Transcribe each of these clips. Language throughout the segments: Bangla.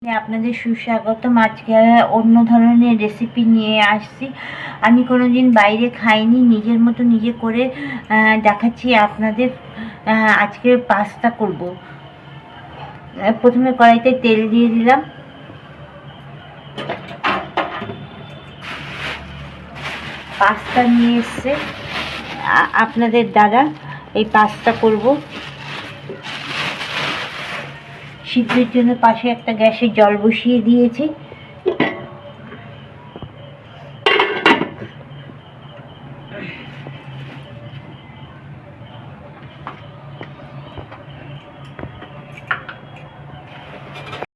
আপনাদের সুস্বাগতম। আজকে অন্য ধরনের রেসিপি নিয়ে আসছি। আমি কোনোদিন বাইরে খাইনি, নিজের মতো নিজে করে দেখাচ্ছি আপনাদের। আজকে পাস্তা করব। প্রথমে কড়াইতে তেল দিয়ে দিলাম। পাস্তা নিয়ে এসছে আপনাদের দাদা। এই পাস্তা করব। সিদ্ধের জন্য পাশে একটা গ্যাসে জল বসিয়ে দিয়েছি।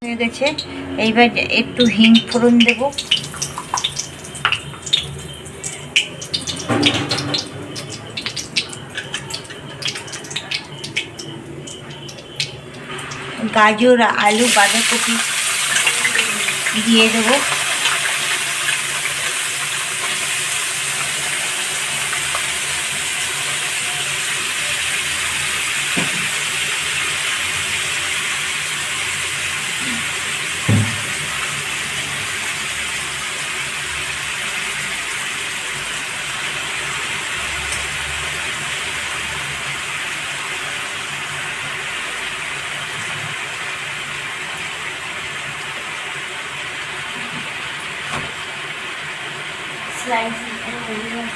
হয়ে গেছে। এইবার একটু হিং ফোড়ন দেব। গাজর, আলু, বাঁধাকপি দিয়ে দেব।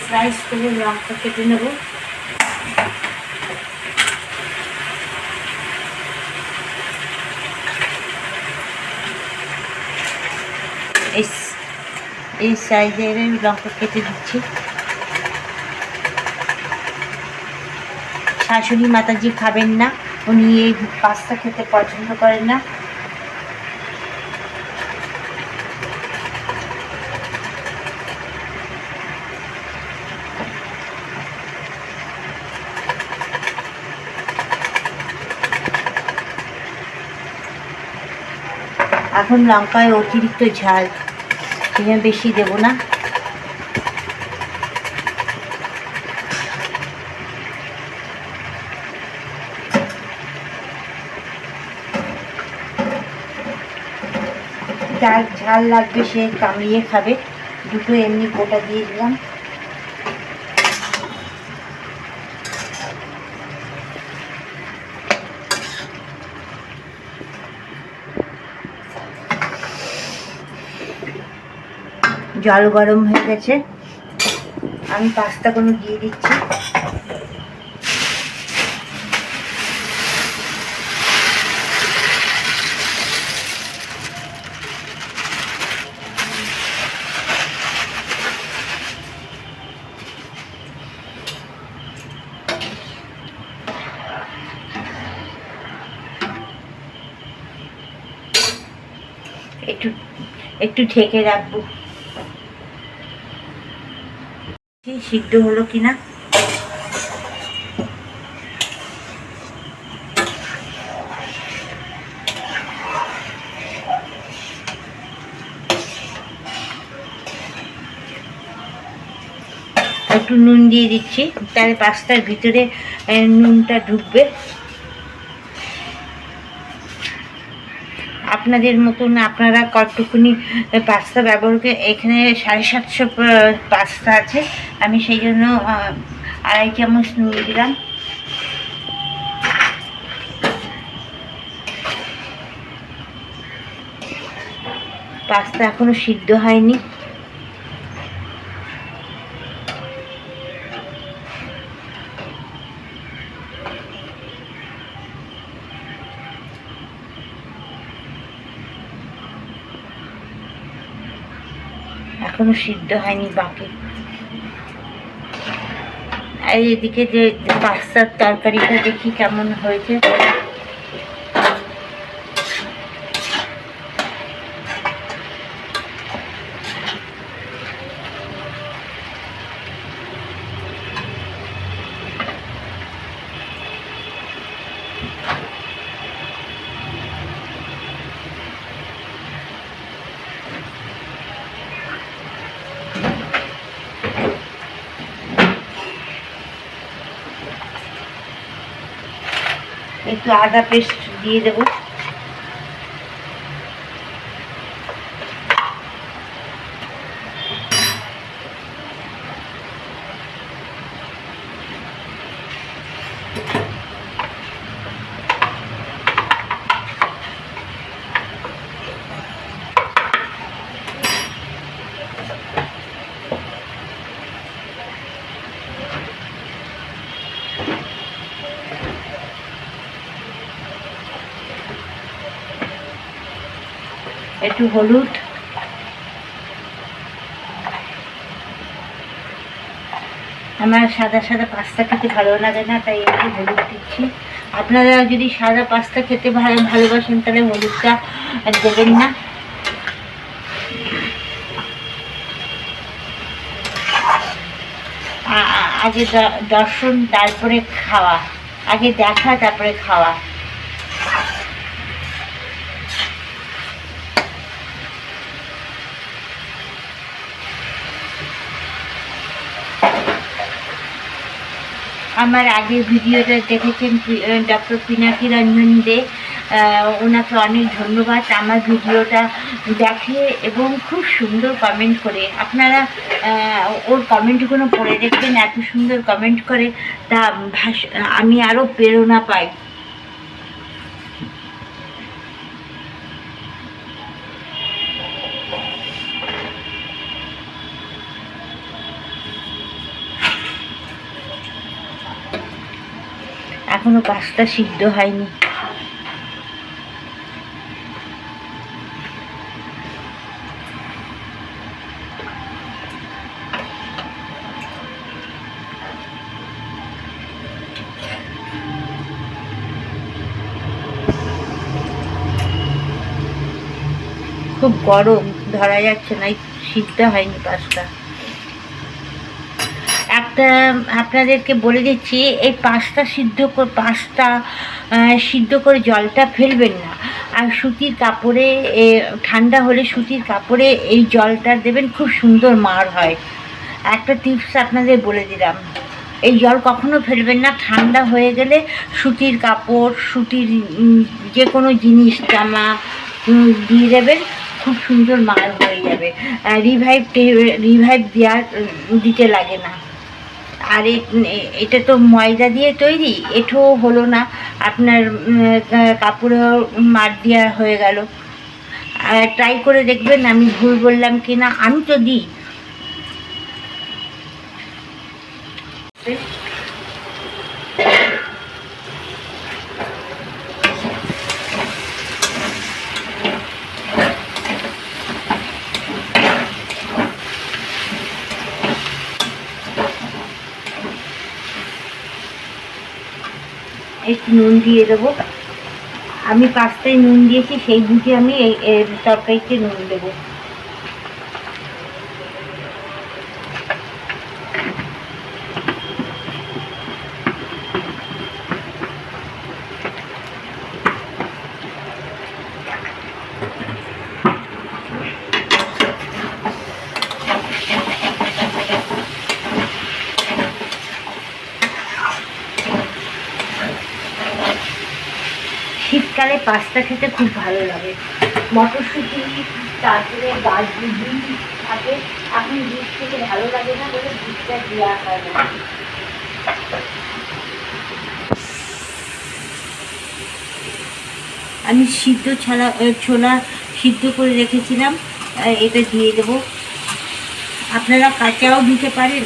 স্লাইস করে লঙ্কা কেটে নেব। এই সাইজের লঙ্কা কেটে দিচ্ছি। শাশুড়ি মাতাজি খাবেন না, উনি এই পাস্তা খেতে পছন্দ করেন না। এখন লঙ্কায় অতিরিক্ত ঝাল, বেশি দেব না। যার ঝাল লাগবে সে কামড়িয়ে খাবে। দুটো এমনি গোটা দিয়ে দিলাম। জল গরম হয়ে গেছে, আমি পাস্তাগুলো দিয়ে দিচ্ছি। একটু একটু ঢেকে রাখবো, সিদ্ধ হলো কিনা। একটু নুন দিয়ে দিচ্ছি, তাহলে পাস্তার ভিতরে নুনটা ঢুকবে। আপনাদের মতন আপনারা কতটুকুনি পাস্তা ব্যবহার করে, এখানে 750 পাস্তা আছে, আমি সেই জন্য 2.5 চামচ নুন দিলাম। পাস্তা এখনো সিদ্ধ হয়নি। এখনো সিদ্ধ হয়নি, বাকি। আর এদিকে যে পাস্তার তরকারিটা দেখি কেমন হয়েছে। একটু আদা পেস্ট দিয়ে দেবো। একটু হলুদ, আমার সাদা সাদা পাস্তা খেতে ভালো লাগে না, তাই একটু হলুদ দিচ্ছি। আপনারা যদি সাদা পাস্তা খেতে ভালোবাসেন তাহলে হলুদটা দেবেন না। আগে দর্শন তারপরে খাওয়া, আগে দেখা তারপরে খাওয়া। আমার আগের ভিডিওটা দেখেছেন ডক্টর পিনাকি রঞ্জন দে, ওনাকে অনেক ধন্যবাদ। আমার ভিডিওটা দেখে এবং খুব সুন্দর কমেন্ট করে, আপনারা ওর কমেন্টগুলো পড়ে দেখবেন, এত সুন্দর কমেন্ট করে, তা আমি আরও প্রেরণা পাই। এখনো পাস্তা সিদ্ধ হয়নি। খুব গরম, ধরা যাচ্ছে না, সিদ্ধ হয়নি পাস্তা। একটা আপনাদেরকে বলে দিচ্ছি, এই পাস্তা সিদ্ধ করে জলটা ফেলবেন না, আর সুতির কাপড়ে, ঠান্ডা হলে সুতির কাপড়ে এই জলটা দেবেন, খুব সুন্দর মার হয়। একটা টিপস আপনাদের বলে দিলাম, এই জল কখনো ফেলবেন না। ঠান্ডা হয়ে গেলে সুতির কাপড়, সুতির যে কোনো জিনিস, জামা দিয়ে দেবেন, খুব সুন্দর মার হয়ে যাবে। রিভাইভ দিতে লাগে না। আর এটা তো ময়দা দিয়ে তৈরি, এঁঠো হলো না, আপনার কাপড়েও মার দেওয়া হয়ে গেল। ট্রাই করে দেখবেন আমি ভুল বললাম কি না, আমি তো দিই। একটু নুন দিয়ে দেবো, আমি পাস্তায় নুন দিয়েছি, সেই বুঝে আমি এই তরকারিতে নুন দেবো। শীতকালে পাস্তা খেতে খুব ভালো লাগে, মটরশুঁটি, তারপরে গাজর থাকে, এখন বীজ খেতে ভালো লাগে না বলে বীজটা দেওয়া হয় না। আমি ছোলা সিদ্ধ করে রেখেছিলাম, এটা দিয়ে দেবো। আপনারা কাঁচাও দিতে পারেন,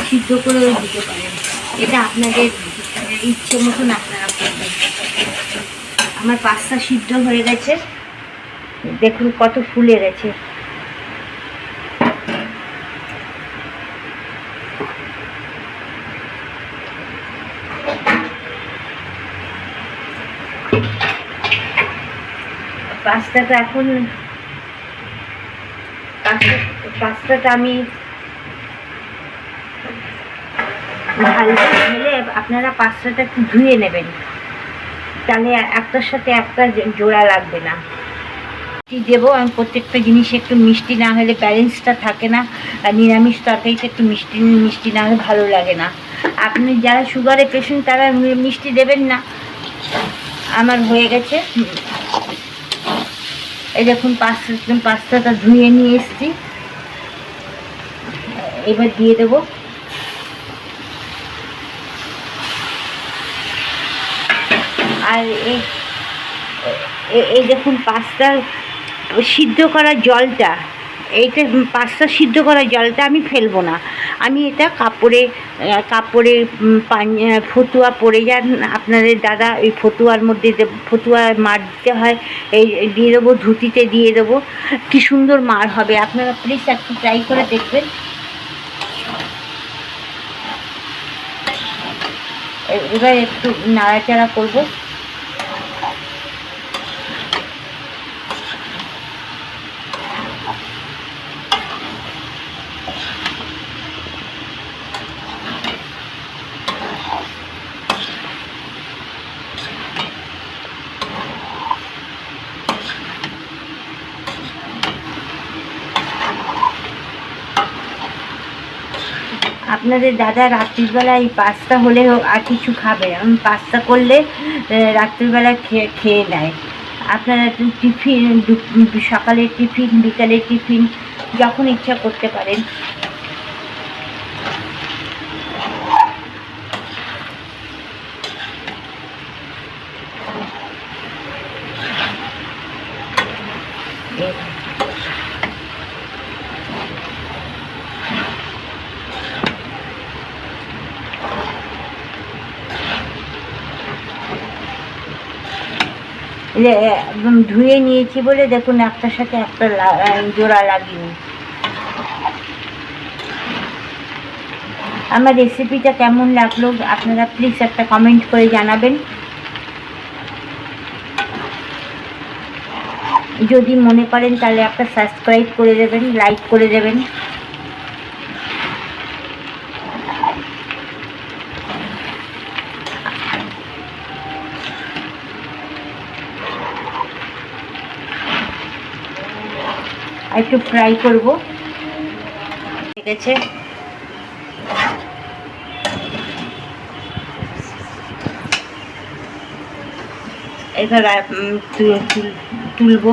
সিদ্ধ করেও দিতে পারেন, এটা আপনাদের ইচ্ছে মতন আপনারা করবেন। আমার পাস্তা সিদ্ধ হয়ে গেছে, দেখুন কত ফুলে গেছে। পাস্তাটা আমি ঢালতে ঢেলে আপনারা পাস্তাটা একটু ধুয়ে নেবেন, তাহলে একটার সাথে একটা জোড়া লাগবে না। দেবো আমি প্রত্যেকটা জিনিসে একটু মিষ্টি না হলে ব্যালেন্সটা থাকে না, আর নিরামিষ তরকারিতে একটু মিষ্টি না হলে ভালো লাগে না। আপনি যারা সুগারে পেশেন্ট তারা মিষ্টি দেবেন না। আমার হয়ে গেছে, এই দেখুন পাস্তাটা ধুয়ে নিয়ে এসছি, এবার দিয়ে দেবো। আর এই দেখুন পাস্তার সিদ্ধ করা জলটা, এইটা পাস্তা সিদ্ধ করা জলটা আমি ফেলবো না, আমি এটা কাপড়ে ফতুয়া পরে যান আপনাদের দাদা, এই ফতুয়ার মধ্যে ফতুয়া মার দিতে হয়, এই দিয়ে দেবো, ধুতিতে দিয়ে দেবো, কি সুন্দর মার হবে। আপনারা প্লিজ একটু ট্রাই করে দেখবেন। এবার একটু নাড়াচাড়া করবো। আপনাদের দাদা রাত্রিবেলা এই পাস্তা হলে আর কিছু খাবে, আমি পাস্তা করলে রাত্রিবেলা খেয়ে নেয়। আপনারা টিফিন, সকালের টিফিন, বিকালের টিফিন যখন ইচ্ছা করতে পারেন। ধুয়ে নিয়েছি বলে দেখুন একটার সাথে একটা জোড়া লাগিনি। আমার রেসিপিটা কেমন লাগলো আপনারা প্লিজ একটা কমেন্ট করে জানাবেন। যদি মনে করেন তাহলে একটা সাবস্ক্রাইব করে দেবেন, লাইক করে দেবেন। একটু ফ্রাই করব, ঠিক আছে। এবার তুলবো।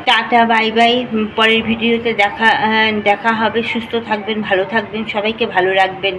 Tata, bye bye. পরের ভিডিওতে দেখা হবে। সুস্থ থাকবেন, ভালো থাকবেন, সবাইকে ভালো রাখবেন।